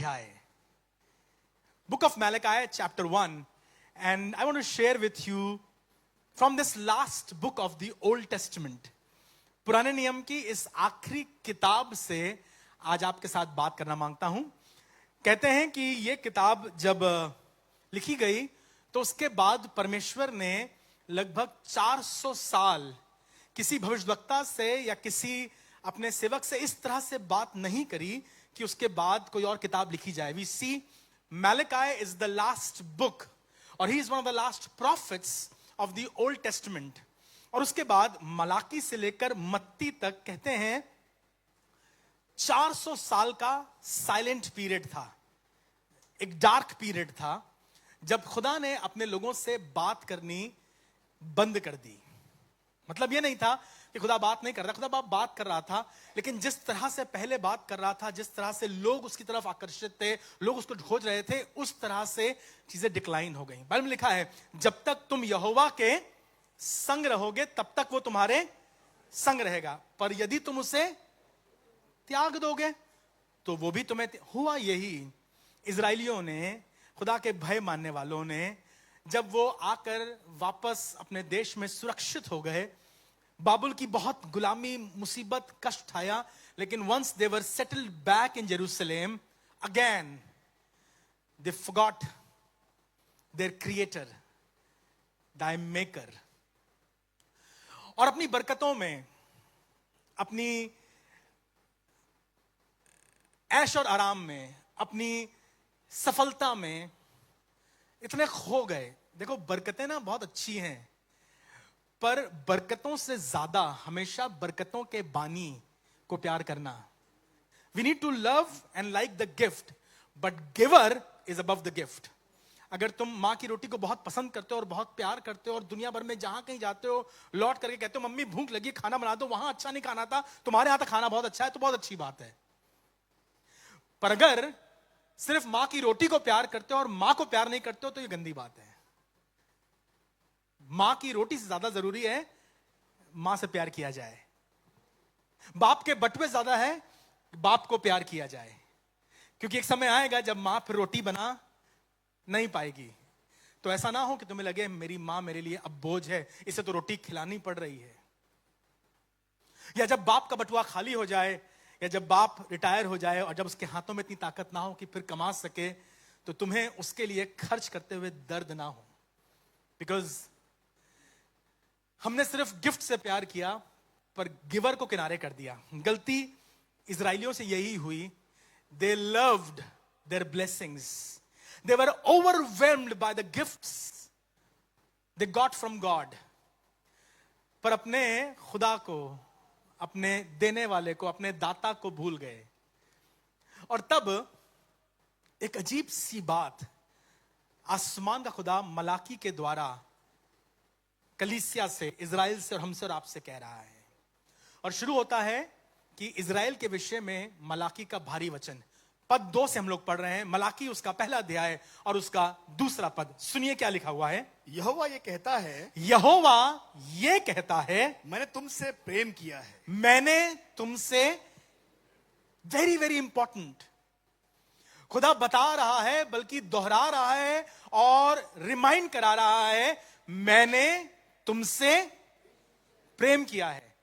अध्याय, Book of Malachi, chapter 1, and I want to share with you from this last book of the Old Testament. पुराने नियम की इस आखिरी किताब से आज आपके साथ बात करना मांगता हूं। कहते हैं कि यह किताब जब लिखी गई तो उसके बाद परमेश्वर ने लगभग 400 साल किसी भविष्यवक्ता से या किसी अपने सेवक से इस तरह से बात नहीं करी कि उसके बाद कोई और किताब लिखी जाए। We see Malachi is the last book, or he is one of the last prophets of the Old Testament. और उसके बाद मलाकी से लेकर मत्ती तक कहते हैं 400 साल का साइलेंट पीरियड था, एक डार्क पीरियड था, जब खुदा ने अपने लोगों से बात करनी बंद कर दी। मतलब यह नहीं था कि खुदा बात नहीं कर रहा, खुदा बात कर रहा था, लेकिन जिस तरह से पहले बात कर रहा था, जिस तरह से लोग उसकी तरफ आकर्षित थे, लोग उसको खोज रहे थे, उस तरह से चीजें डिक्लाइन हो गई। बाइबल में लिखा है, जब तक तुम यहोवा के संग रहोगे तब तक वो तुम्हारे संग रहेगा, पर यदि तुम उसे त्याग दोगे तो वो भी तुम्हें। हुआ यही इजरायलियों ने, खुदा के भय मानने वालों ने, जब वो आकर वापस अपने देश में सुरक्षित हो गए, बाबुल की बहुत गुलामी, मुसीबत, कष्ट आया, लेकिन once they were settled back in Jerusalem again they forgot their creator, the maker. और अपनी बरकतों में, अपनी ऐश और आराम में, अपनी सफलता में इतने खो गए। देखो, बरकतें ना बहुत अच्छी हैं, पर बरकतों से ज्यादा हमेशा बरकतों के बानी को प्यार करना। We need to love and like the gift, but giver is above the gift. अगर तुम माँ की रोटी को बहुत पसंद करते हो और बहुत प्यार करते हो और दुनिया भर में जहां कहीं जाते हो लौट करके कहते हो मम्मी भूख लगी, खाना बना दो, वहां अच्छा नहीं खाना था, तुम्हारे यहां तो खाना बहुत अच्छा है, तो बहुत अच्छी बात है। पर अगर सिर्फ माँ की रोटी को प्यार करते हो और माँ को प्यार नहीं करते हो तो ये गंदी बात है। मां की रोटी से ज्यादा जरूरी है मां से प्यार किया जाए। बाप के बटुए ज्यादा है बाप को प्यार किया जाए, क्योंकि एक समय आएगा जब मां फिर रोटी बना नहीं पाएगी। तो ऐसा ना हो कि तुम्हें लगे मेरी मां मेरे लिए अब बोझ है, इसे तो रोटी खिलानी पड़ रही है। या जब बाप का बटुआ खाली हो जाए, या जब बाप रिटायर हो जाए और जब उसके हाथों में इतनी ताकत ना हो कि फिर कमा सके, तो तुम्हें उसके लिए खर्च करते हुए दर्द ना हो। बिकॉज हमने सिर्फ गिफ्ट से प्यार किया पर गिवर को किनारे कर दिया। गलती इजराइलियों से यही हुई। They loved their blessings. They were overwhelmed by the gifts they got from God. पर अपने खुदा को, अपने देने वाले को, अपने दाता को भूल गए। और तब एक अजीब सी बात आसमान का खुदा मलाकी के द्वारा कलीसिया से, इजराइल से और हमसे और आपसे कह रहा है। और शुरू होता है कि इजराइल के विषय में मलाकी का भारी वचन। पद 2 से हम लोग पढ़ रहे हैं, मलाकी उसका पहला अध्याय और उसका दूसरा पद। सुनिए क्या लिखा हुआ है। यहोवा ये कहता है, यहोवा ये कहता है, मैंने तुमसे प्रेम किया है। मैंने तुमसे, वेरी वेरी इंपॉर्टेंट, खुदा बता रहा है, बल्कि दोहरा रहा है और रिमाइंड करा रहा है, मैंने तुमसे प्रेम किया है।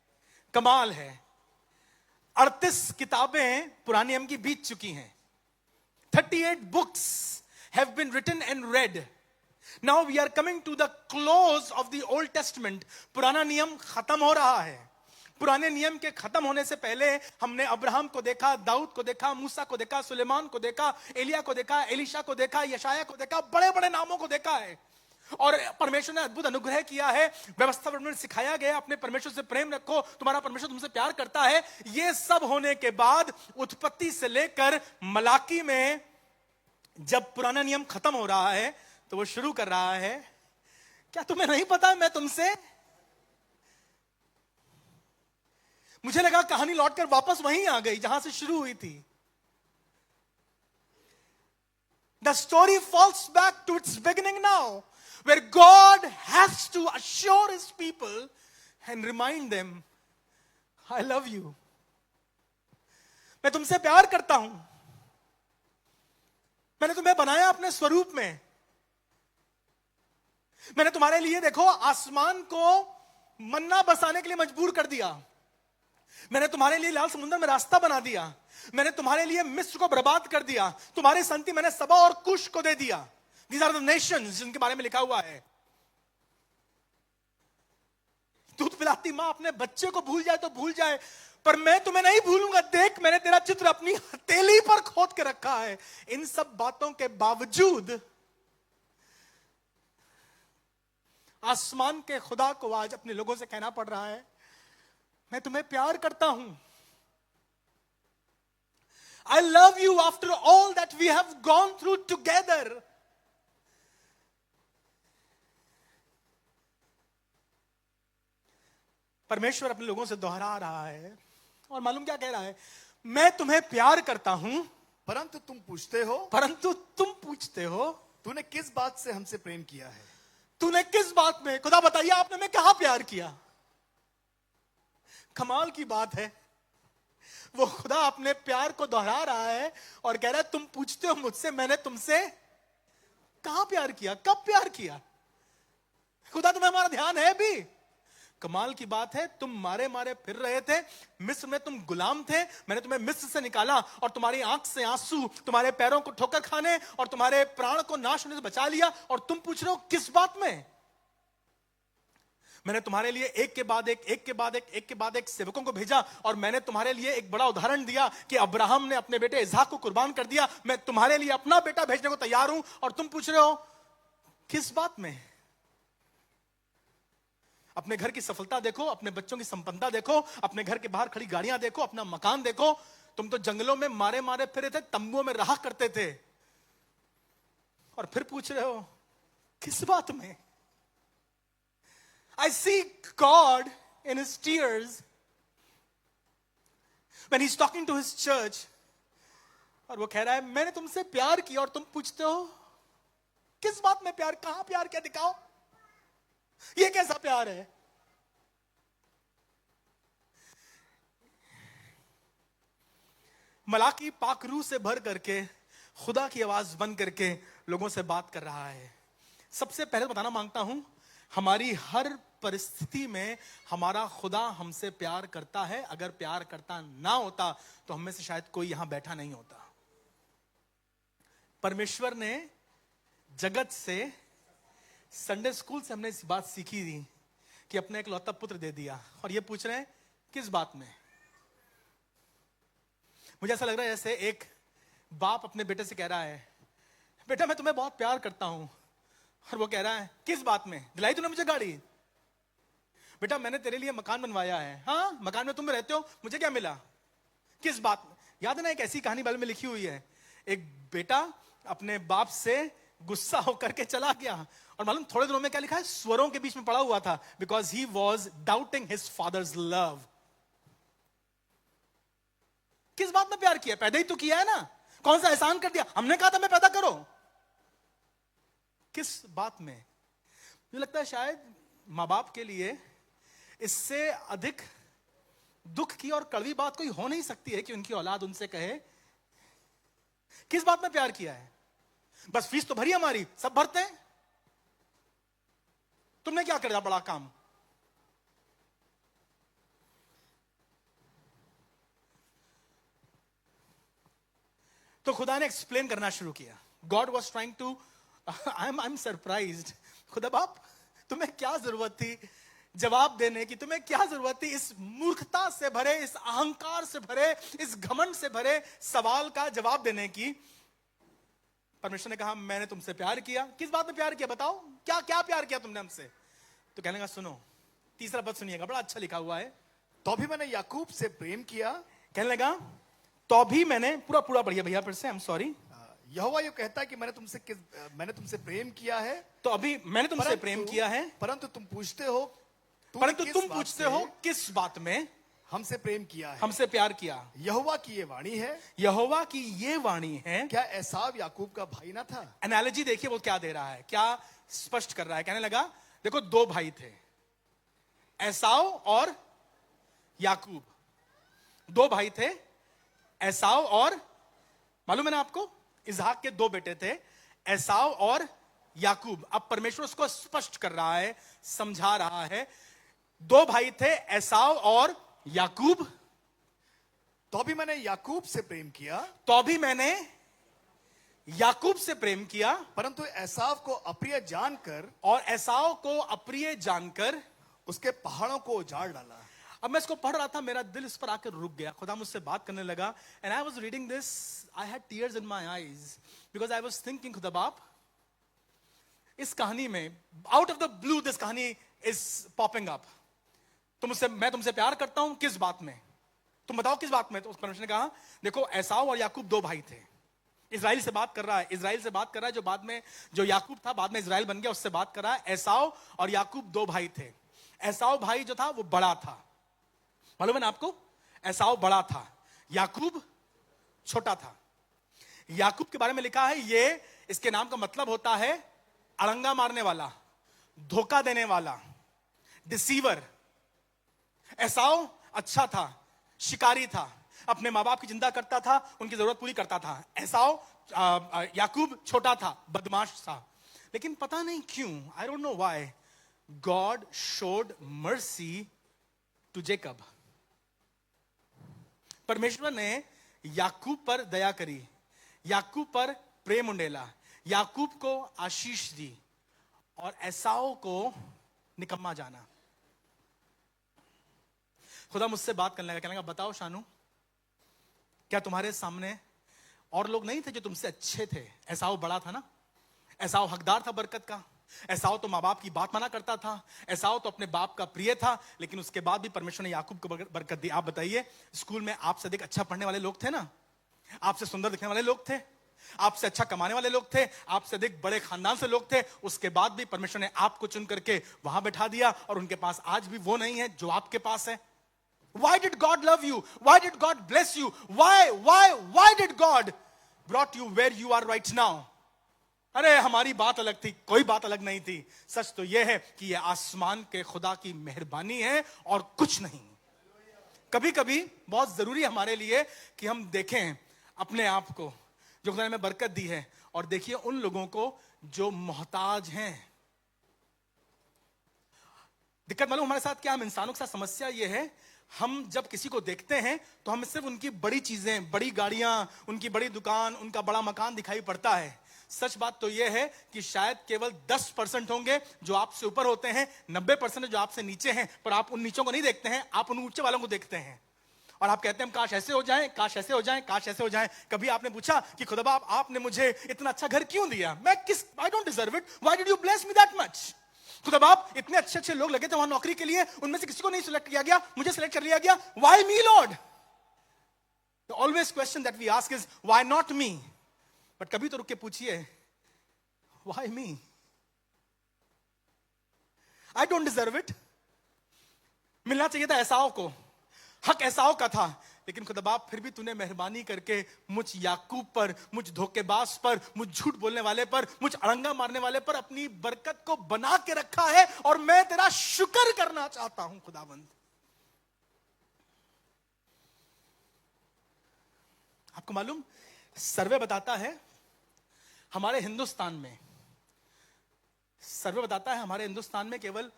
कमाल है। 38 किताबें पुराने नियम की बीत चुकी हैं। 38 books have been written and read. Now we are coming to the close of the Old Testament. पुराना नियम खत्म हो रहा है। पुराने नियम के खत्म होने से पहले हमने अब्राहम को देखा, दाऊद को देखा, मूसा को देखा, सुलेमान को देखा, एलिया को देखा, एलिशा को देखा, यशाया को देखा, बड़े बड़े नामों को देखा है। और परमेश्वर ने अद्भुत अनुग्रह किया है, व्यवस्था में सिखाया गया, अपने परमेश्वर से प्रेम रखो, तुम्हारा परमेश्वर तुमसे प्यार करता है। ये सब होने के बाद उत्पत्ति से लेकर मलाकी में जब पुराना नियम खत्म हो रहा है तो वो शुरू कर रहा है, क्या तुम्हें नहीं पता मैं तुमसे। मुझे लगा कहानी लौटकर वापस वहीं आ गई जहां से शुरू हुई थी। The story falls back to its beginning now, where God has to assure his people and remind them, I love you. मैं तुमसे प्यार करता हूं। बनाया अपने स्वरूप में। मैंने तुम्हारे लिए देखो आसमान को मन्ना बसाने के लिए मजबूर कर दिया। मैंने तुम्हारे लिए लाल समुद्र में रास्ता बना दिया। मैंने तुम्हारे लिए मिस्र को बर्बाद कर दिया। तुम्हारी संति मैंने सबा और कुश को दे दिया। These are the nations जिनके बारे में लिखा हुआ है। दूध पिलाती मां अपने बच्चे को भूल जाए तो भूल जाए, पर मैं तुम्हें नहीं भूलूंगा। देख मैंने तेरा चित्र अपनी हथेली पर खोद के रखा है। इन सब बातों के बावजूद आसमान के खुदा को आज अपने लोगों से कहना पड़ रहा है, मैं तुम्हें प्यार करता हूं। I love you after all that we have gone through together. परमेश्वर अपने लोगों से दोहरा रहा है और मालूम क्या कह रहा है, मैं तुम्हें प्यार करता हूं, परंतु तुम पूछते हो तूने किस बात से हमसे प्रेम किया है। तूने किस बात में, खुदा बताइए आपने मैं कहां प्यार किया। कमाल की बात है, वो खुदा अपने प्यार को दोहरा रहा है और कह रहा है तुम पूछते हो मुझसे मैंने तुमसे कहां प्यार किया, कब प्यार किया। खुदा तुम्हें हमारा ध्यान है भी। कमाल की बात है, तुम मारे मारे फिर रहे थे, मिस्र में तुम गुलाम थे, मैंने तुम्हें मिस्र से निकाला और तुम्हारी आंख से आंसू, तुम्हारे पैरों को ठोकर खाने और तुम्हारे प्राण को नाश होने से बचा लिया, और तुम पूछ रहे हो किस बात में। मैंने तुम्हारे लिए एक के बाद एक सेवकों को भेजा, और मैंने तुम्हारे लिए एक बड़ा उदाहरण दिया कि अब्राहम ने अपने बेटे इसहाक को कुर्बान कर दिया। मैं तुम्हारे लिए अपना बेटा भेजने को तैयार हूं, और तुम पूछ रहे हो किस बात में। अपने घर की सफलता देखो, अपने बच्चों की संपन्नता देखो, अपने घर के बाहर खड़ी गाड़ियां देखो, अपना मकान देखो। तुम तो जंगलों में मारे मारे फिरे थे, तंबुओं में रहा करते थे, और फिर पूछ रहे हो किस बात में। I see God in his tears when he's talking to his church, और वो कह रहा है मैंने तुमसे प्यार किया और तुम पूछते हो किस बात में प्यार, कहां प्यार किया, दिखाओ। ये कैसा प्यार है। मलाकी पाकरू से भर करके खुदा की आवाज बंद करके लोगों से बात कर रहा है। सबसे पहले बताना मांगता हूं, हमारी हर परिस्थिति में हमारा खुदा हमसे प्यार करता है। अगर प्यार करता ना होता तो हम में से शायद कोई यहां बैठा नहीं होता। परमेश्वर ने जगत से, संडे स्कूल से हमने इस बात सीखी थी कि अपने एक लौता पुत्र दे दिया, और ये पूछ रहे हैं किस बात में। मुझे ऐसा लग रहा है जैसे एक बाप अपने बेटे से कह रहा है बेटा मैं तुम्हें बहुत प्यार करता हूं, और वो कह रहा है किस बात में, दिलाई तूने मुझे गाड़ी। बेटा मैंने तेरे लिए मकान बनवाया है। हाँ मकान में तुम रहते हो, मुझे क्या मिला, किस बात में। याद है ना एक ऐसी कहानी बाइबल में लिखी हुई है, एक बेटा अपने बाप से गुस्सा होकर के चला गया, और मालूम थोड़े दिनों में क्या लिखा है, स्वरों के बीच में पड़ा हुआ था, because he was doubting his father's love. किस बात में प्यार किया, पैदा ही तो किया है ना, कौन सा एहसान कर दिया, हमने कहा था मैं पैदा करो। किस बात में। मुझे लगता है शायद मां बाप के लिए इससे अधिक दुख की और कड़वी बात कोई हो नहीं सकती है कि उनकी औलाद उनसे कहे किस बात में प्यार किया है। बस फीस तो भरी हमारी, सब भरते हैं, तुमने क्या कर दिया बड़ा काम। तो खुदा ने एक्सप्लेन करना शुरू किया। God was trying to, I am surprised, खुदा बाप तुम्हें क्या जरूरत थी जवाब देने की, तुम्हें क्या जरूरत थी इस मूर्खता से भरे, इस अहंकार से भरे, इस घमंड से भरे सवाल का जवाब देने की। परमेश्वर ने कहा मैंने तुमसे प्यार किया। किस बात में प्यार किया बताओ, क्या क्या प्यार किया तुमने हमसे। तो कहने लगा सुनो, तीसरा पद सुनिएगा, बड़ा अच्छा लिखा हुआ है। तो भी मैंने याकूब से प्रेम किया। कहने लगा तो भी मैंने, पूरा पूरा पढ़िए भैया फिर से, आई एम सॉरी। यहोवा ये कहता है कि मैंने तुमसे प्रेम किया है। तो अभी मैंने तुमसे प्रेम किया है, परंतु तुम पूछते हो किस बात में हमसे प्रेम किया है, हमसे प्यार किया। यहोवा की ये वाणी है, यहोवा की ये वाणी है। क्या एसाव याकूब का भाई ना था। एनालॉजी देखिए वो क्या दे रहा है, क्या स्पष्ट कर रहा है। कहने लगा देखो दो भाई थे, एसाव और याकूब। दो भाई थे, एसाव और, मालूम है ना आपको, इसहाक के दो बेटे थे, एसाव और याकूब। अब परमेश्वर उसको स्पष्ट कर रहा है, समझा रहा है। दो भाई थे, एसाव और याकूब। तो भी मैंने याकूब से प्रेम किया, तो भी मैंने याकूब से प्रेम किया, परंतु एसाव को अप्रिय जानकर, और एसाव को अप्रिय जानकर उसके पहाड़ों को उजाड़ डाला। अब मैं इसको पढ़ रहा था, मेरा दिल इस पर आकर रुक गया। खुदा मुझसे बात करने लगा, and I was reading this, I had tears in my eyes, because I was thinking, खुदा बाप, इस कहानी में out of the blue this कहानी इज पॉपिंग अप। मैं तुमसे प्यार करता हूं, किस बात में? तुम बताओ किस बात में? तो उस परमेश्वर ने कहा, देखो एसाव और याकूब दो भाई थे। इजराइल से बात कर रहा है, इजराइल से बात कर रहा है, जो बाद में, जो याकूब था बाद में इजराइल बन गया, उससे बात कर रहा है। एसाव और याकूब दो भाई थे। एसाव भाई जो था वो बड़ा था, मालूम है ना आपको? एसाव बड़ा था, याकूब छोटा था। याकूब के बारे में लिखा है, ये इसके नाम का मतलब होता है अड़ंगा मारने वाला, धोखा देने वाला, डिसीवर। एसाव अच्छा था, शिकारी था, अपने माँ बाप की चिंता करता था, उनकी जरूरत पूरी करता था। एसाव याकूब छोटा था, बदमाश था। लेकिन पता नहीं क्यों, I don't know why, God showed mercy to Jacob. परमेश्वर ने याकूब पर दया करी, याकूब पर प्रेम उंडेला, याकूब को आशीष दी, और एसाव को निकम्मा जाना। खुदा मुझसे बात करने लगा, कहने लगा, बताओ शानू, क्या तुम्हारे सामने और लोग नहीं थे जो तुमसे अच्छे थे? एसाव बड़ा था ना, एसाव हकदार था बरकत का, एसाव तो माँ बाप की बात माना करता था, एसाव तो अपने बाप का प्रिय था, लेकिन उसके बाद भी परमेश्वर ने याकूब को बरकत दी। आप बताइए, स्कूल में आपसे अधिक अच्छा पढ़ने वाले लोग थे ना, आपसे सुंदर दिखने वाले लोग थे, आपसे अच्छा कमाने वाले लोग थे, आपसे अधिक बड़े खानदान से लोग थे, उसके बाद भी परमेश्वर ने आपको चुन करके वहां बैठा दिया, और उनके पास आज भी वो नहीं है जो आपके पास है। Why did God love you? Why did God bless you? Why did God brought you where you are right now? अरे हमारी बात अलग थी, कोई बात अलग नहीं थी। सच तो यह है कि यह आसमान के खुदा की मेहरबानी है और कुछ नहीं। कभी कभी बहुत जरूरी है हमारे लिए कि हम देखें अपने आप को, जो खुदा ने हमें बरकत दी है, और देखिए उन लोगों को जो मोहताज हैं। दिक्कत मालूम हमारे साथ क्या, हम इंसानों के साथ समस्या यह है, हम जब किसी को देखते हैं तो हमें सिर्फ उनकी बड़ी चीजें, बड़ी गाड़ियां, उनकी बड़ी दुकान, उनका बड़ा मकान दिखाई पड़ता है। सच बात तो यह है कि शायद केवल 10% होंगे जो आपसे ऊपर होते हैं, 90% जो आपसे नीचे हैं, पर आप उन नीचों को नहीं देखते हैं, आप उन ऊंचे वालों को देखते हैं, और आप कहते हैं काश ऐसे हो जाएं, काश ऐसे हो जाएं, काश ऐसे हो जाएं। कभी आपने पूछा कि खुदा बाप आपने मुझे इतना अच्छा घर क्यों दिया? मैं किस, आई don't deserve it, why did you bless me that much? खुदा बाप इतने अच्छे अच्छे लोग लगे थे वहां नौकरी के लिए, उनमें से किसी को नहीं सिलेक्ट किया गया, मुझे सिलेक्ट कर लिया गया, why me Lord? The always question that we ask is why not me? But कभी तो रुक के पूछिए, why me? I don't deserve it. मिलना चाहिए था एसाव को, हक एसाव का था, लेकिन खुदा बाप फिर भी तूने मेहरबानी करके मुझ याकूब पर, मुझ धोखेबाज पर, मुझ झूठ बोलने वाले पर, मुझ अड़ंगा मारने वाले पर अपनी बरकत को बना के रखा है, और मैं तेरा शुक्र करना चाहता हूं खुदावंद। आपको मालूम, सर्वे बताता है हमारे हिंदुस्तान में, सर्वे बताता है हमारे हिंदुस्तान में केवल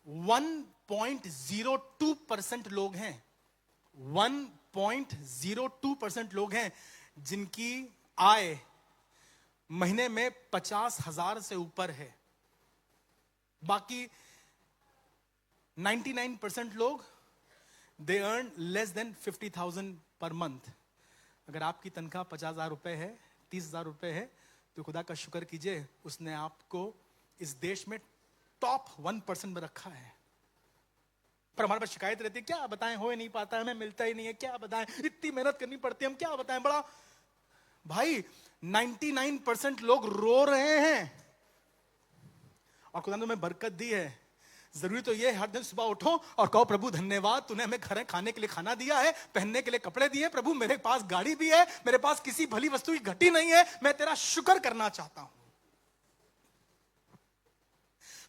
1.02% लोग हैं, 1.02% लोग हैं जिनकी आय महीने में 50,000 से ऊपर है। बाकी 99% लोग they earn less than 50,000 per month. अगर आपकी तनख्वाह 50,000 रुपए है, 30,000 रुपए है, तो खुदा का शुक्र कीजिए, उसने आपको इस देश में टॉप 1% में रखा है। पर हमारे पास शिकायत रहती है, क्या बताएं, हो ही नहीं पाता है, हमें मिलता ही नहीं है, क्या बताएं, इतनी मेहनत करनी पड़ती है, हम क्या बताएं। बड़ा भाई 99% लोग रो रहे हैं, और खुदा ने तुम्हें बरकत दी है। जरूरी तो ये हर दिन सुबह उठो और कहो, प्रभु धन्यवाद, तूने हमें घर खाने के लिए खाना दिया है, पहनने के लिए कपड़े दिए, प्रभु मेरे पास गाड़ी भी है, मेरे पास किसी भली वस्तु की घटी नहीं है, मैं तेरा शुक्र करना चाहता हूं।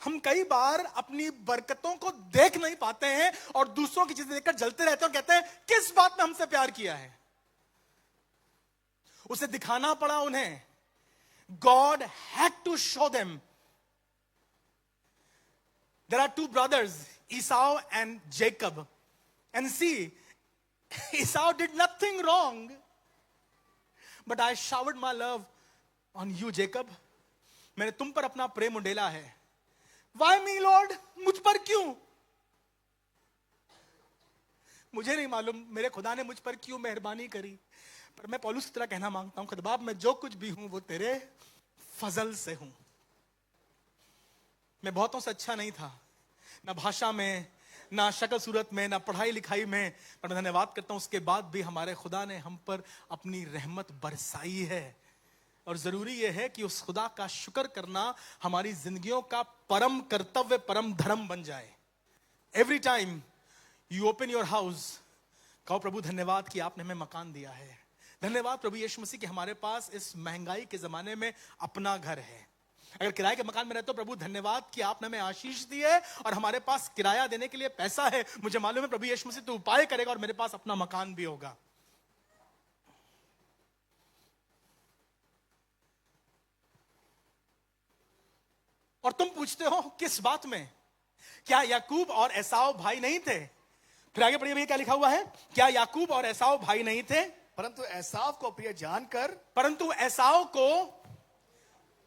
हम कई बार अपनी बरकतों को देख नहीं पाते हैं और दूसरों की चीजें देखकर जलते रहते हैं और कहते हैं किस बात ने हमसे प्यार किया है। उसे दिखाना पड़ा उन्हें. God had to show them. There are two brothers, Esau and Jacob. And see, Esau did nothing wrong. But I showered my love on you, Jacob. मैंने तुम पर अपना प्रेम उंडेला है. Why me, Lord? मुझ पर क्यों? मुझे नहीं मालूम मेरे खुदा ने मुझ पर क्यों मेहरबानी करी, पर मैं पौलुस की तरह कहना मांगता हूं, खुदा मैं जो कुछ भी हूं वो तेरे फजल से हूं. मैं बहुतों से अच्छा नहीं था, ना भाषा में, ना शक्ल सूरत में, ना पढ़ाई लिखाई में, पर मैं धन्यवाद करता हूं उसके बाद भी हमारे खुदा ने हम पर अपनी रहमत बरसाई है. और जरूरी यह है कि उस खुदा का शुक्र करना हमारी जिंदगियों का परम कर्तव्य, परम धर्म बन जाए. Every time you open your house, कहो प्रभु धन्यवाद कि आपने हमें मकान दिया है. धन्यवाद प्रभु यीशु मसीह कि हमारे पास इस महंगाई के जमाने में अपना घर है. अगर किराए के मकान में रहते हो, प्रभु धन्यवाद कि आपने हमें आशीष दी है और हमारे पास किराया देने के लिए पैसा है. मुझे मालूम है प्रभु यीशु मसीह तो उपाय करेगा और मेरे पास अपना मकान भी होगा. और तुम पूछते हो किस बात में? क्या याकूब और एसाव भाई नहीं थे? फिर आगे पढ़िए, क्या लिखा हुआ है? क्या याकूब और एसाव भाई नहीं थे? परंतु एसाव को अप्रिय जानकर, परंतु एसाव को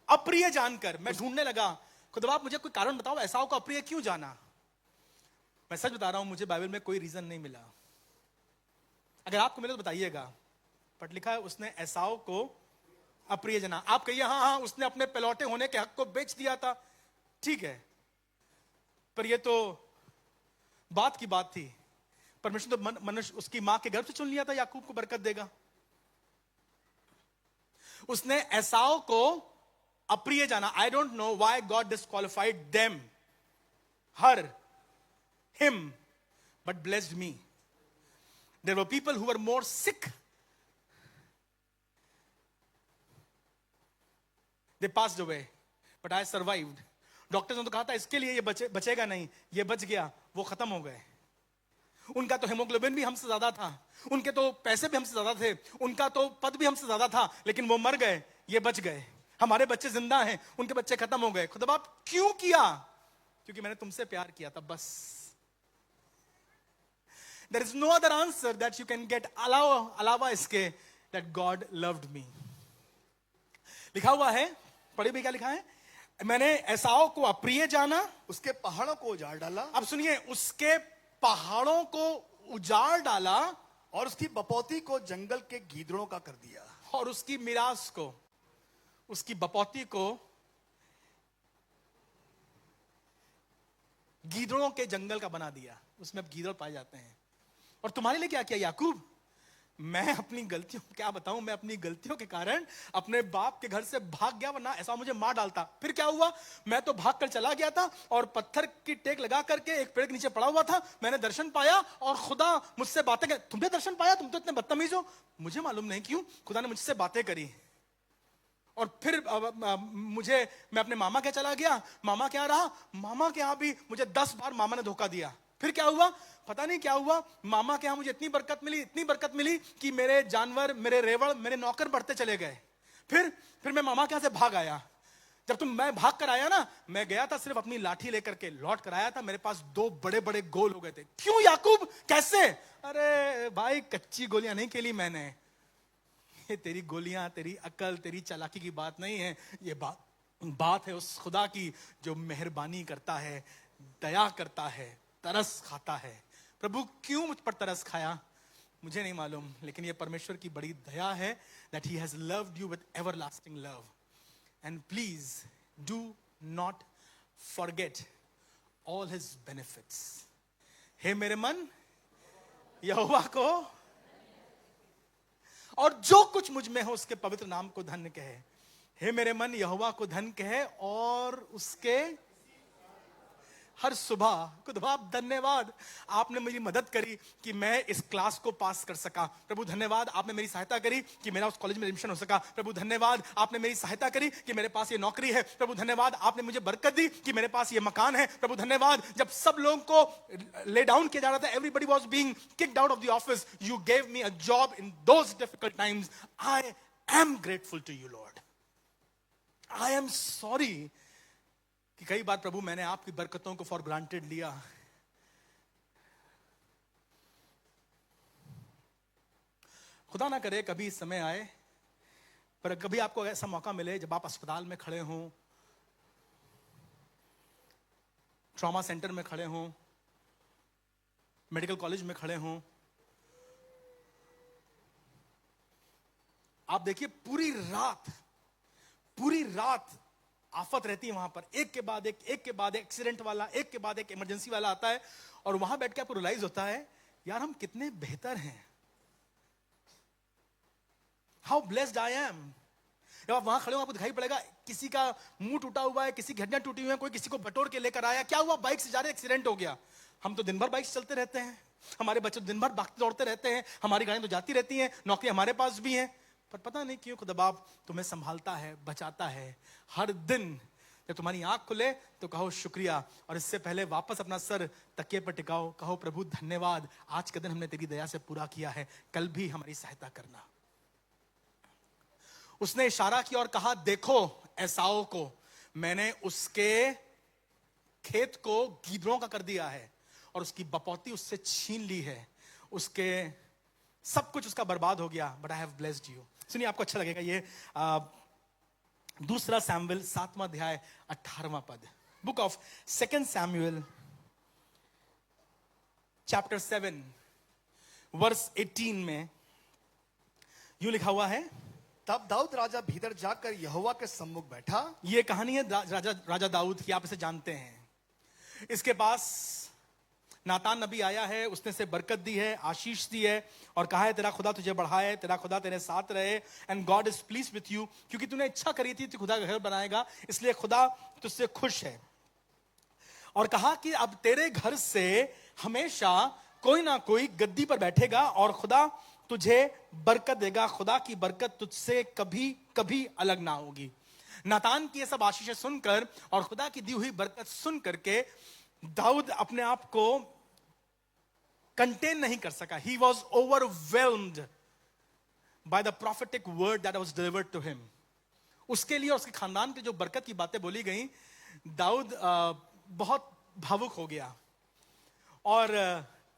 अप्रिय जानकर. मैं ढूंढने लगा, खुदा आप मुझे कोई कारण बताओ, एसाव को अप्रिय क्यों जाना? मैं सच बता रहा हूं, मुझे बाइबल में कोई रीजन नहीं मिला. अगर आपको मिले तो बताइएगा. बट लिखा है उसने एसाव को अप्रिय जाना. आप कहिए हाँ हाँ उसने अपने पलौटे होने के हक को बेच दिया था, ठीक है, पर यह तो बात की बात थी. परमेश्वर तो मनुष्य उसकी मां के गर्भ से चुन लिया था, याकूब को बरकत देगा. उसने एसाव को अप्रिय जाना. I don't know why God disqualified them, her, him, but blessed me. There were people who were more sick. They passed away but I survived. Doctors ने तो कहा था इसके लिए ये बचेगा नहीं, ये बच गया, वो खत्म हो गए. उनका तो हेमोग्लोबिन भी हमसे ज्यादा था, उनके तो पैसे भी हमसे ज्यादा थे, उनका तो पद भी हमसे ज्यादा था, लेकिन वो मर गए, ये बच गए. हमारे बच्चे जिंदा हैं, उनके बच्चे खत्म हो गए. खुदा बाप क्यों किया? क्योंकि मैंने तुमसे प्यार किया था, बस. There is no other answer that you can get. अलावा इसके that God loved me. लिखा हुआ है, पढ़िए भी क्या लिखा है? मैंने एसाव को अप्रिय जाना, उसके पहाड़ों को उजाड़ डाला. अब सुनिए, उसके पहाड़ों को उजाड़ डाला और उसकी बपौती को जंगल के गीदड़ों का कर दिया. और उसकी मिरास को, उसकी बपौती को गीदड़ों के जंगल का बना दिया. उसमें अब गीदड़ पाए जाते हैं. और तुम्हारे लिए क्या किया याकूब? मैं अपनी गलतियों, क्या बताऊं, मैं अपनी गलतियों के कारण अपने बाप के घर से भाग गया, वरना ऐसा मुझे मार डालता. फिर क्या हुआ? मैं तो भाग कर चला गया था और पत्थर की टेक लगा करके एक पेड़ के नीचे पड़ा हुआ था. मैंने दर्शन पाया और खुदा मुझसे बातें कर. तुमने दर्शन पाया? तुम तो इतने बदतमीज हो. मुझे मालूम नहीं क्यों खुदा ने मुझसे बातें करी. और फिर मैं अपने मामा के चला गया. मामा क्या रहा, मामा के यहां भी मुझे 10 बार मामा ने धोखा दिया. फिर क्या हुआ? पता नहीं क्या हुआ. मामा के यहां मुझे इतनी बरकत मिली, इतनी बरकत मिली कि मेरे जानवर, मेरे रेवड़, मेरे नौकर बढ़ते चले गए. फिर मैं मामा के यहां से भाग आया. जब मैं भाग कर आया ना, मैं गया था सिर्फ अपनी लाठी लेकर के, लौट कर आया था, मेरे पास 2 बड़े बड़े गोल हो गए थे. क्यों याकूब, कैसे? अरे भाई, कच्ची गोलियां नहीं खेली मैंने. ये तेरी गोलियां, तेरी अकल, तेरी चालाकी की बात नहीं है. ये बात है उस खुदा की जो मेहरबानी करता है, दया करता है, तरस खाता है. प्रभु क्यों मुझ पर तरस खाया मुझे नहीं मालूम, लेकिन यह परमेश्वर की बड़ी दया है that he has loved you with everlasting love. And please do not forget all his benefits. हे मेरे मन, यहोवा को और जो कुछ मुझ में हो उसके पवित्र नाम को धन्य कहे. हे मेरे मन, यहोवा को धन्य कहे और उसके हर सुबह. खुदा धन्यवाद, आपने मेरी मदद करी कि मैं इस क्लास को पास कर सका. प्रभु धन्यवाद, आपने मेरी सहायता करी कि मेरा उस कॉलेज में एडमिशन हो सका. प्रभु धन्यवाद, आपने मेरी सहायता करी कि मेरे पास ये नौकरी है. प्रभु धन्यवाद, आपने मुझे बरकत दी कि मेरे पास ये मकान है. प्रभु धन्यवाद, जब सब लोगों को ले डाउन किया जा रहा था, everybody was being kicked out of the office, you gave me a job in those difficult times. I I am grateful to you Lord, I am sorry कि कई बार प्रभु मैंने आपकी बरकतों को फॉर ग्रांटेड लिया। खुदा ना करे कभी इस समय आए, पर कभी आपको ऐसा मौका मिले जब आप अस्पताल में खड़े हों, ट्रॉमा सेंटर में खड़े हों, मेडिकल कॉलेज में खड़े हों, आप देखिए पूरी रात आफत रहती है वहां पर, एक के बाद एक एक्सीडेंट वाला, एक के बाद एक इमरजेंसी वाला आता है, और वहां बैठ के आपको रियलाइज होता है यार हम कितने बेहतर हैं, हाउ ब्लेस्ड आई एम। जब आप वहां खड़े हो आपको दिखाई पड़ेगा किसी का मुंह टूटा हुआ है, किसी की हड्डियां टूटी हुई हैं, कोई किसी को बटोर के लेकर आया, क्या हुआ, बाइक से जा रहे एक्सीडेंट हो गया। हम तो दिन भर बाइक से चलते रहते हैं, हमारे बच्चे दिन भर भागते दौड़ते रहते हैं, हमारी गाड़ियां तो जाती रहती हैं, नौकरी हमारे पास भी है, पर पता नहीं क्यों खुदा बाप तुम्हें संभालता है, बचाता है। हर दिन जब तुम्हारी आंख खुले तो कहो शुक्रिया, और इससे पहले वापस अपना सर तकिए पर टिकाओ, कहो प्रभु धन्यवाद, आज का दिन हमने तेरी दया से पूरा किया है, कल भी हमारी सहायता करना। उसने इशारा किया और कहा देखो एसाव को मैंने उसके खेत को गीदड़ों का कर दिया है और उसकी बपौती उससे छीन ली है, उसके सब कुछ उसका बर्बाद हो गया, but I have blessed you. सुनिए आपको अच्छा लगेगा ये दूसरा सैमुएल 7वां अध्याय 18वां पद, book of 2 Samuel chapter 7 verse 18 में यूं लिखा हुआ है, तब दाऊद राजा भीतर जाकर यहोवा के सम्मुख बैठा। ये कहानी है राजा दाऊद की, आप इसे जानते हैं। इसके पास नातान नबी आया है, उसने से बरकत दी है, आशीष दी है और कहा है तेरा खुदा तुझे बढ़ाए, तेरा खुदा तेरे साथ रहे, and God is please with you, क्योंकि तूने इच्छा करी थी तू खुदा का घर बनाएगा, इसलिए खुदा तुझसे खुश है। और कहा कि अब तेरे घर से हमेशा कोई ना कोई गद्दी पर बैठेगा और खुदा तुझे बरकत देगा, खुदा की बरकत तुझसे कभी कभी अलग ना होगी। नातान की ये सब आशीषें सुनकर और खुदा की दी हुई बरकत सुन करके दाऊद अपने आप को कंटेन नहीं कर सका। He was overwhelmed by the prophetic word that was delivered to him. उसके लिए और उसके खानदान की जो बरकत की बातें बोली गई, दाऊद बहुत भावुक हो गया और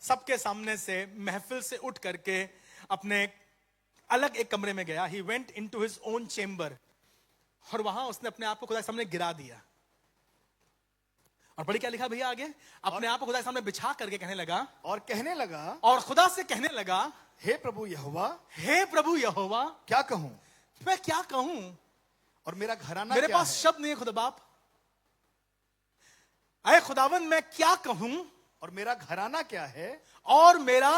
सबके सामने से महफिल से उठ करके अपने अलग एक कमरे में गया। He went into his own chamber और वहां उसने अपने आप को खुदा के सामने गिरा दिया। और पढ़ी क्या लिखा भैया आगे, अपने आप को खुदा के सामने बिछा करके कहने लगा और खुदा से कहने लगा, हे प्रभु यहोवा, हे प्रभु यहोवा, क्या कहूं, मैं क्या कहूं, और मेरा घराना मेरे क्या पास है? शब्द नहीं है खुदा बाप। अरे खुदावन मैं क्या कहूं, और मेरा घराना क्या है, और मेरा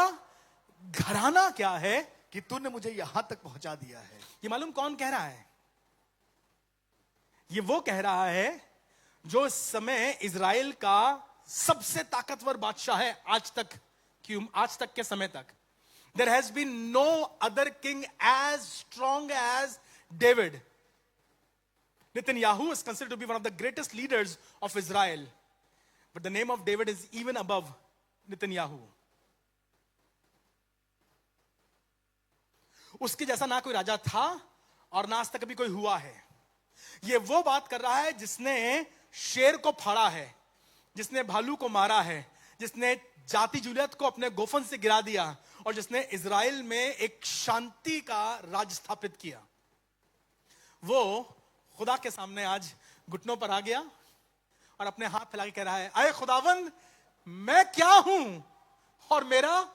घराना क्या है कि तूने मुझे यहां तक पहुंचा दिया है। ये मालूम कौन कह रहा है? ये वो कह रहा है जो इस समय इजराइल का सबसे ताकतवर बादशाह है आज तक के समय तक। There has been no other king as strong as David. Netanyahu is considered to be one of the greatest leaders of Israel, but the name of David is even above Netanyahu. उसके जैसा ना कोई राजा था और ना आज तक कभी कोई हुआ है। ये वो बात कर रहा है जिसने शेर को फाड़ा है, जिसने भालू को मारा है, जिसने जाति जूलियत को अपने गोफन से गिरा दिया और जिसने इजराइल में एक शांति का राज स्थापित किया। वो खुदा के सामने आज घुटनों पर आ गया और अपने हाथ फैला के कह रहा है, अरे खुदावंद मैं क्या हूं और मेरा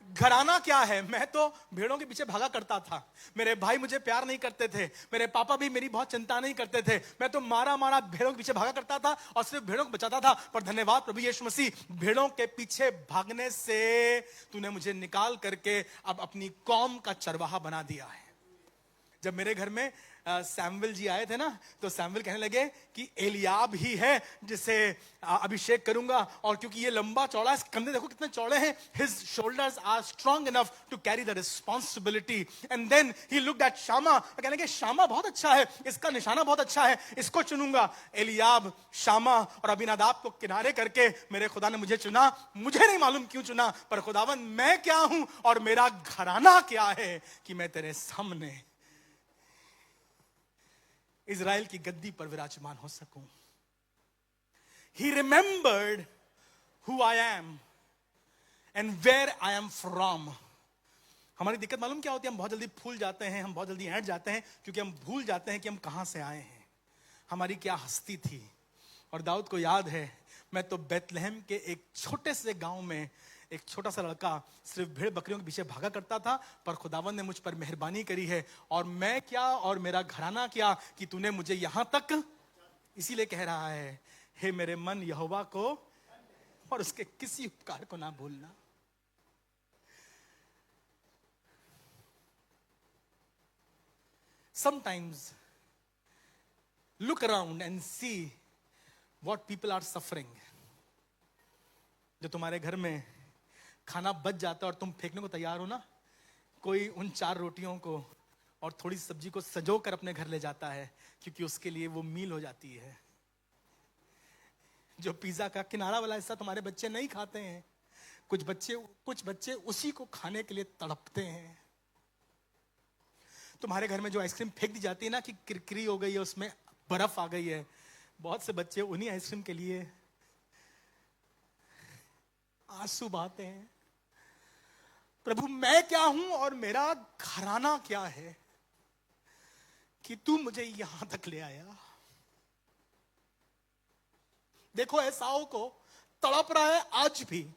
घराना क्या है। मैं तो भेड़ों के पीछे भागा करता था, मेरे भाई मुझे प्यार नहीं करते थे, मेरे पापा भी मेरी बहुत चिंता नहीं करते थे, मैं तो मारा भेड़ों के पीछे भागा करता था और सिर्फ भेड़ों को बचाता था। पर धन्यवाद प्रभु यीशु मसीह, भेड़ों के पीछे भागने से तूने मुझे निकाल करके अब अपनी कौम का चरवाहा बना दिया है। जब मेरे घर में सैमुएल जी आए थे ना, तो सैमुएल कहने लगे कि एलियाब ही है जिसे अभिषेक करूंगा, और क्योंकि ये लंबा चौड़ा है, कंधे देखो कितने चौड़े हैं, his shoulders are strong enough to carry the responsibility. And then he looked at शामा, कहने लगे शामा बहुत अच्छा है, इसका निशाना बहुत अच्छा है, इसको चुनूंगा। एलियाब, शामा और अबीनादाब को किनारे करके मेरे खुदा ने मुझे चुना। मुझे नहीं मालूम क्यों चुना, पर खुदावन मैं क्या हूं और मेरा घराना क्या है कि मैं तेरे सामने इजराइल की गद्दी पर विराजमान हो सकूं। He remembered who I am and where I am from. हमारी दिक्कत मालूम क्या होती है? हम बहुत जल्दी भूल जाते हैं, हम बहुत जल्दी हट जाते हैं, क्योंकि हम भूल जाते हैं कि हम कहां से आए हैं, हमारी क्या हस्ती थी। और दाऊद को याद है, मैं तो बेतलहम के एक छोटे से गांव में एक छोटा सा लड़का सिर्फ भेड़ बकरियों के पीछे भागा करता था, पर खुदावन ने मुझ पर मेहरबानी करी है, और मैं क्या और मेरा घराना क्या कि तूने मुझे यहां तक। इसीलिए कह रहा है, हे मेरे मन यहोवा को और उसके किसी उपकार को ना भूलना। Sometimes look around and see what people are suffering. जो तुम्हारे घर में खाना बच जाता है और तुम फेंकने को तैयार हो ना, कोई उन 4 रोटियों को और थोड़ी सब्जी को सजो कर अपने घर ले जाता है, क्योंकि उसके लिए वो मील हो जाती है। जो पिज्जा का किनारा वाला हिस्सा तुम्हारे बच्चे नहीं खाते हैं, कुछ बच्चे उसी को खाने के लिए तड़पते हैं। तुम्हारे घर में जो आइसक्रीम फेंक दी जाती है ना कि किरकिरी हो गई है, उसमें बर्फ आ गई है, बहुत से बच्चे उन्हीं आइसक्रीम के लिए आंसू बहाते हैं। प्रभु, मैं क्या हूं और मेरा घराना क्या है कि तू मुझे यहां तक ले आया। देखो, एसाऊ को तड़प रहा है आज भी।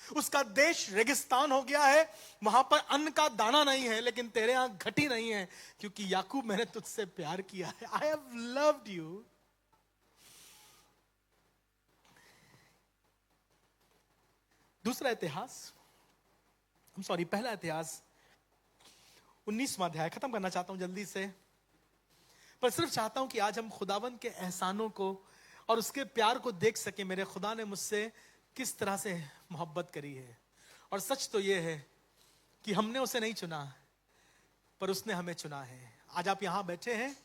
उसका देश रेगिस्तान हो गया है, वहां पर अन्न का दाना नहीं है, लेकिन तेरे यहां घटी नहीं है, क्योंकि याकूब, मैंने तुझसे प्यार किया है। I have loved you. दूसरा इतिहास, पहला इतिहास 19वां अध्याय खत्म करना चाहता हूं जल्दी से, पर सिर्फ चाहता हूं कि आज हम खुदावन के एहसानों को और उसके प्यार को देख सके। मेरे खुदा ने मुझसे किस तरह से मोहब्बत करी है। और सच तो यह है कि हमने उसे नहीं चुना, पर उसने हमें चुना है। आज आप यहां बैठे हैं,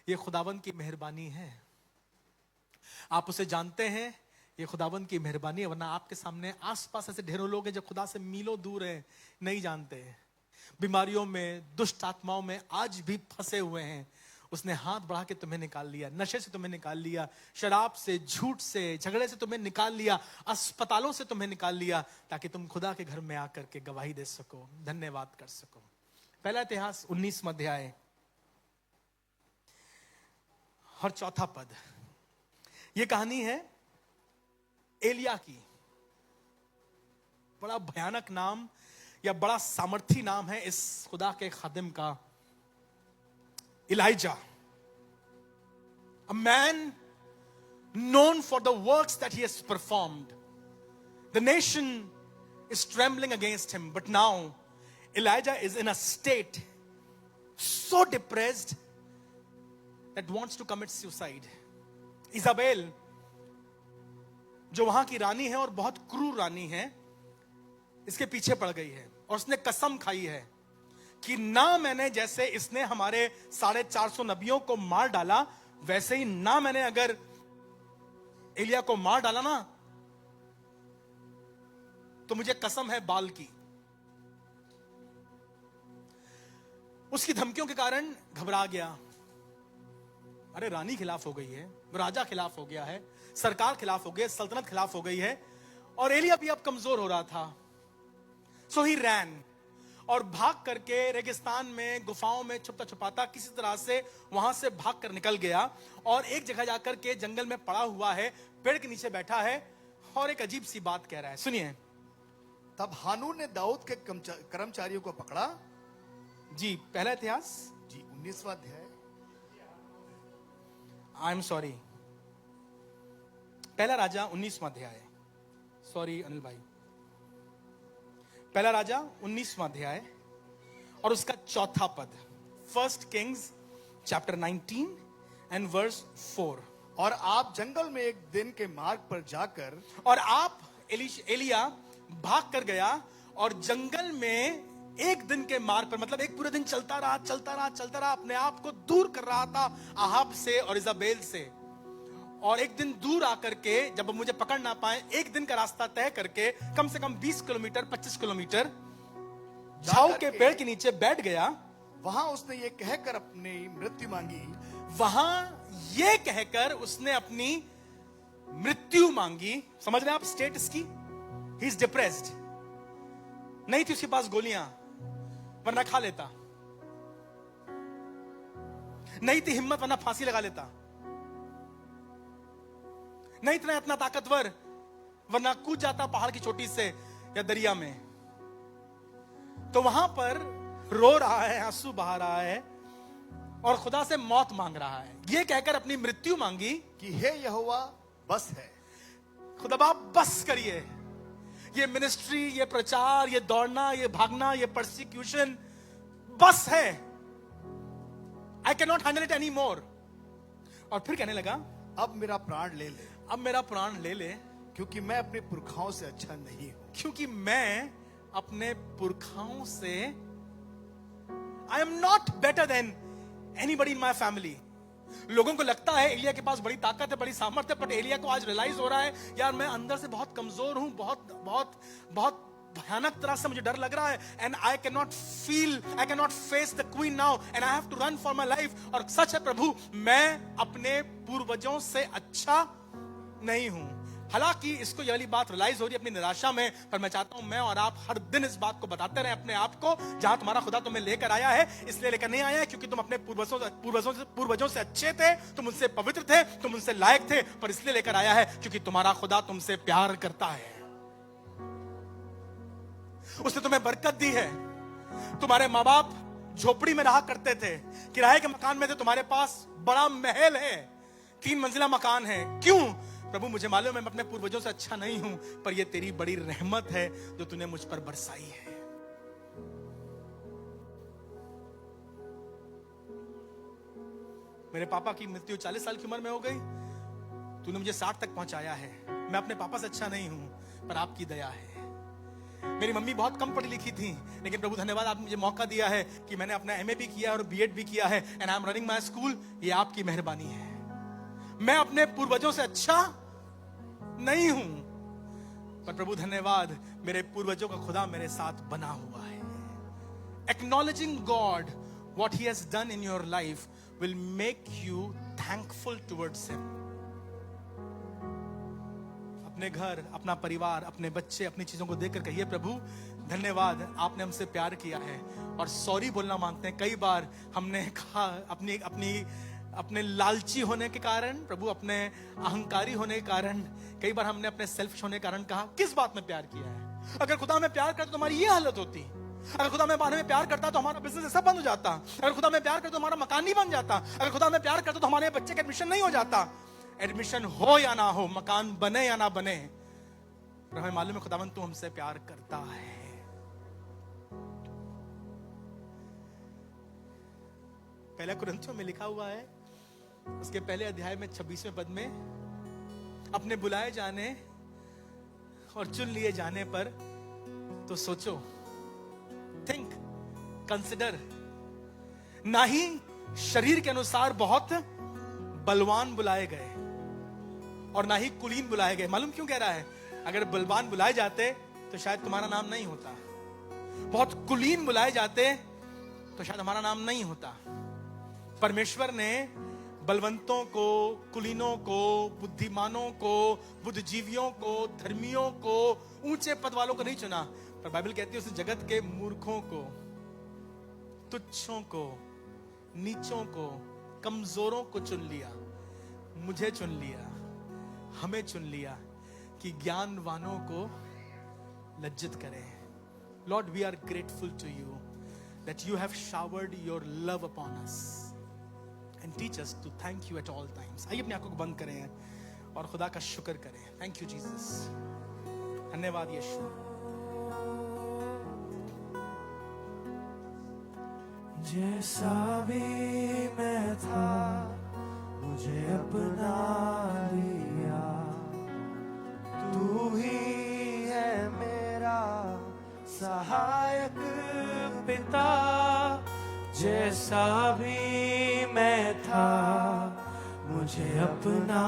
यह खुदावन की मेहरबानी है। आप उसे जानते हैं, ये खुदावन की मेहरबानी है, वरना आपके सामने आसपास ऐसे ढेरों लोग हैं जो खुदा से मीलों दूर हैं, नहीं जानते, बीमारियों में, दुष्ट आत्माओं में आज भी फंसे हुए हैं। उसने हाथ बढ़ा के तुम्हें निकाल लिया, नशे से तुम्हें निकाल लिया, शराब से, झूठ से, झगड़े से तुम्हें निकाल लिया, अस्पतालों से तुम्हें निकाल लिया, ताकि तुम खुदा के घर में आकर के गवाही दे सको, धन्यवाद कर सको। पहला इतिहास 19वां अध्याय और 4था पद। यह कहानी है एलिया की। बड़ा भयानक नाम या बड़ा सामर्थी नाम है इस खुदा के खादिम का, Elijah, a man known for the works that he has performed. The nation is trembling against him, but now Elijah is in a state so depressed that wants to commit suicide. Isabel, जो वहां की रानी है और बहुत क्रूर रानी है, इसके पीछे पड़ गई है और उसने कसम खाई है कि ना मैंने, जैसे इसने हमारे 450 नबियों को मार डाला, वैसे ही ना मैंने अगर एलिया को मार डाला ना, तो मुझे कसम है बाल की। उसकी धमकियों के कारण घबरा गया। अरे रानी खिलाफ हो गई है, राजा खिलाफ हो गया है, सरकार खिलाफ हो गई, सल्तनत खिलाफ हो गई है, और एलिया भी अब कमजोर हो रहा था। सो ही रैन, और भाग करके रेगिस्तान में, गुफाओं में छुपता छुपाता किसी तरह से वहां से भाग कर निकल गया, और एक जगह जाकर के जंगल में पड़ा हुआ है, पेड़ के नीचे बैठा है और एक अजीब सी बात कह रहा है। सुनिए। तब हानून ने दाऊद के कर्मचारियों को पकड़ा। जी, पहला इतिहास जी 19वां अध्याय। आई एम सॉरी, पहला राजा 19वां अध्याय। सॉरी अनिल भाई, पहला राजा 19वां अध्याय और उसका 4था पद। 1 Kings chapter 19 and verse 4। और आप जंगल में एक दिन के मार्ग पर जाकर, और आप एलिया भाग कर गया और जंगल में एक दिन के मार्ग पर, मतलब एक पूरे दिन चलता रहा, अपने आप को दूर कर रहा था आहाब से और इजाबेल से। और एक दिन दूर आकर के, जब मुझे पकड़ ना पाए, एक दिन का रास्ता तय करके कम से कम 20 किलोमीटर 25 किलोमीटर झाऊ के पेड़ के नीचे बैठ गया। वहां उसने ये कहकर अपनी मृत्यु मांगी, वहां ये कहकर उसने अपनी मृत्यु मांगी। समझ रहे हैं आप स्टेट इसकी? He is depressed. नहीं थी उसके पास गोलियां, वरना खा लेता। नहीं थी हिम्मत, वरना फांसी लगा लेता। नहीं था इतना ताकतवर, वरना कूद जाता पहाड़ की चोटी से या दरिया में। तो वहां पर रो रहा है, आंसू बहा रहा है और खुदा से मौत मांग रहा है। ये कहकर अपनी मृत्यु मांगी कि हे यहोवा बस है, खुदा बाप बस करिए। ये मिनिस्ट्री, ये प्रचार, ये दौड़ना, ये भागना, ये परसिक्यूशन बस है। आई can not handle it any more. और फिर कहने लगा, अब मेरा प्राण ले ले, अब मेरा प्राण ले ले, क्योंकि मैं अपने पुरखाओं से अच्छा नहीं हूं। क्योंकि मैं अपने पुरखाओं से I am not better than anybody in my family. लोगों को लगता है एलिया के पास बड़ी ताकत है, बड़ी सामर्थ्य है, बट एलिया को आज रियलाइज हो रहा है, यार मैं अंदर से बहुत कमजोर हूं, बहुत बहुत बहुत भयानक तरह से मुझे डर लग रहा है। And I can not feel, I can not face the queen now and I have to run for my life. और सच है प्रभु, मैं अपने पूर्वजों से अच्छा नहीं हूं। हालांकि इसको ये वाली बात रियलाइज हो रही है अपनी निराशा में, पर मैं चाहता हूं मैं और आप हर दिन इस बात को बताते रहे अपने आप को, जहां तुम्हारा खुदा तुम्हें लेकर आया है, इसलिए लेकर नहीं आया है क्योंकि तुम अपने पूर्वजों से अच्छे थे, तुम उनसे पवित्र थे, तुम उनसे लायक थे, पर इसलिए लेकर आया है क्योंकि तुम्हारा खुदा तुमसे प्यार करता है। उसने तुम्हें बरकत दी है। तुम्हारे माँ बाप झोपड़ी में रहा करते थे, किराए के मकान में थे, तुम्हारे पास बड़ा महल है, 3 मंजिला मकान है। क्यों? प्रभु मुझे मालूम है मैं अपने पूर्वजों से अच्छा नहीं हूं, पर यह तेरी बड़ी रहमत है जो तूने मुझ पर बरसाई है। मेरे पापा की मृत्यु 40 साल की उम्र में हो गई, तूने मुझे 60 तक पहुंचाया है। मैं अपने पापा से अच्छा नहीं हूं, पर आपकी दया है। मेरी मम्मी बहुत कम पढ़ी लिखी थी, लेकिन प्रभु धन्यवाद आपने मुझे मौका दिया है कि मैंने अपना MA भी किया और BEd भी किया है, and I am running my school. ये आपकी मेहरबानी है। मैं अपने पूर्वजों से अच्छा नहीं हूं, पर प्रभु धन्यवाद मेरे पूर्वजों का खुदा मेरे साथ बना हुआ है। Acknowledging God what he has done in your life will make you thankful towards him. अपने घर, अपना परिवार, अपने बच्चे, अपनी चीजों को देखकर कहिए, प्रभु धन्यवाद आपने हमसे प्यार किया है। और सॉरी बोलना मांगते हैं। कई बार हमने कहा अपने लालची होने के कारण, प्रभु अपने अहंकारी होने के कारण, कई बार हमने अपने सेल्फिश होने के कारण कहा, किस बात में प्यार किया है? अगर खुदा में प्यार करता तो हमारी ये हालत होती। अगर खुदा में प्यार करता तो हमारा बिजनेस ऐसा बंद हो जाता। अगर खुदा में प्यार करता तो हमारा मकान नहीं बन जाता। अगर खुदा में प्यार करता तो हमारे बच्चे का एडमिशन नहीं हो जाता। एडमिशन हो या ना हो, मकान बने या ना बने, पर हमें मालूम है खुदावन तू हमसे प्यार करता है। पहले कुरिन्थियों में लिखा हुआ है, उसके पहले अध्याय में 26वें पद में, अपने बुलाए जाने और चुन लिए जाने पर तो सोचो, थिंक, कंसिडर, ना ही शरीर के अनुसार बहुत बलवान बुलाए गए और ना ही कुलीन बुलाए गए। मालूम क्यों कह रहा है? अगर बलवान बुलाए जाते तो शायद तुम्हारा नाम नहीं होता, बहुत कुलीन बुलाए जाते तो शायद हमारा नाम नहीं होता। परमेश्वर ने बलवंतों को, कुलीनों को, बुद्धिमानों को, बुद्धिजीवियों को, धर्मियों को, ऊंचे पद वालों को नहीं चुना, पर बाइबल कहती है उस जगत के मूर्खों को, तुच्छों को, नीचों को, कमजोरों को चुन लिया। मुझे चुन लिया, हमें चुन लिया कि ज्ञानवानों को लज्जित करें। Lord, we are grateful to you that you have showered your love upon us and teach us to thank you at all times. आइए अपनी आंखों को बंद करें और खुदा का शुक्र करें। Thank you Jesus. धन्यवाद यीशु। जैसा भी मैं था मुझे अपना लिया, तू ही है मेरा सहायक पिता। जैसा भी मैं था मुझे अपना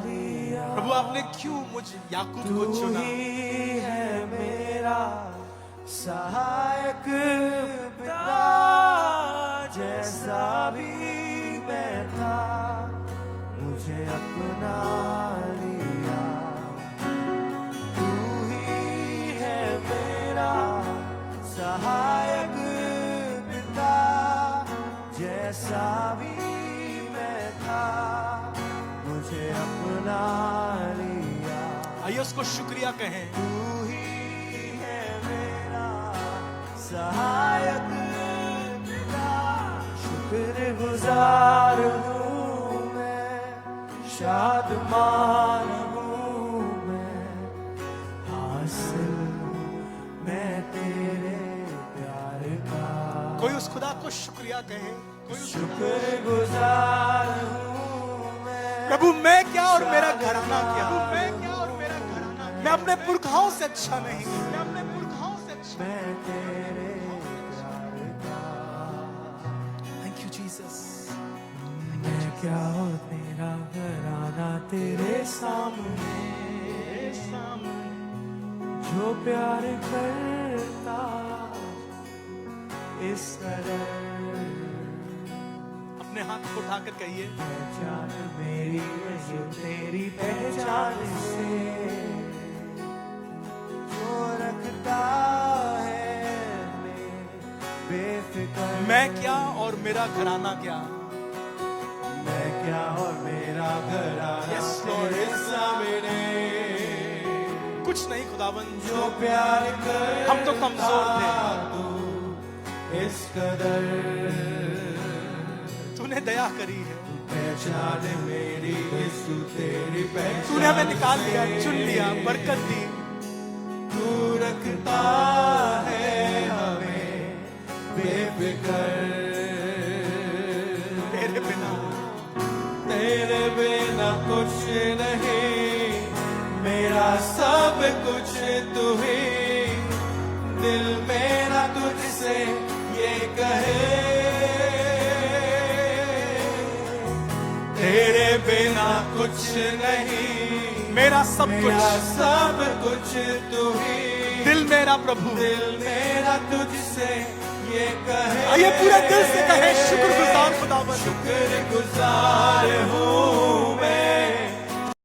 लिया, प्रभु आपने क्यों मुझ याकूब को तू चुना? ही है मेरा सहायक पिता। जैसा भी मैं था उसको शुक्रिया कहें। तू ही है मेरा सहायक खुदा, शुक्रगुजार हूँ मैं, शादमान हूँ मैं, हासिल मैं तेरे प्यार का। कोई उस खुदा को शुक्रिया कहे। कोई उस शुक्रगुजार हूँ मैं, प्रभु मैं क्या और मेरा घराना क्या, मैं क्या और मेरा घराना, मैं अपने पुरखाओं से अच्छा नहीं, मैं अपने पुरखाओं से अच्छा। मैं तेरे प्यार का। Thank you Jesus. मैं क्या और मेरा घराना तेरे सामने, जो प्यार करता इस कदर। अपने हाथ को उठाकर कहिए, पहचान मेरी यीशु तेरी पहचान से, जो रखता है मैं बेफिक्र। मैं क्या और मेरा घराना क्या, मैं क्या और मेरा घराना Yes, Lord. तेरे सामने, कुछ नहीं खुदावन, जो प्यार कर हम तो कमजोर थे, इस कदर। तूने दया करी है, पहचान मेरी यीशु तेरी पहचान, तूने हमें निकाल लिया, चुन लिया, बरकत दी। तू रखता है हमें बेफिक्र। तेरे बिना कुछ नहीं, मेरा सब कुछ तू ही। दिल मेरा तुझसे ये कहे, तेरे बिना कुछ नहीं, मेरा सब मेरा कुछ, सब कुछ तू ही। दिल मेरा प्रभु, दिल मेरा तुझसे ये कहे, आइए पूरे दिल से कहे शुक्रगुजार खुदावन, शुक्रगुजार हूँ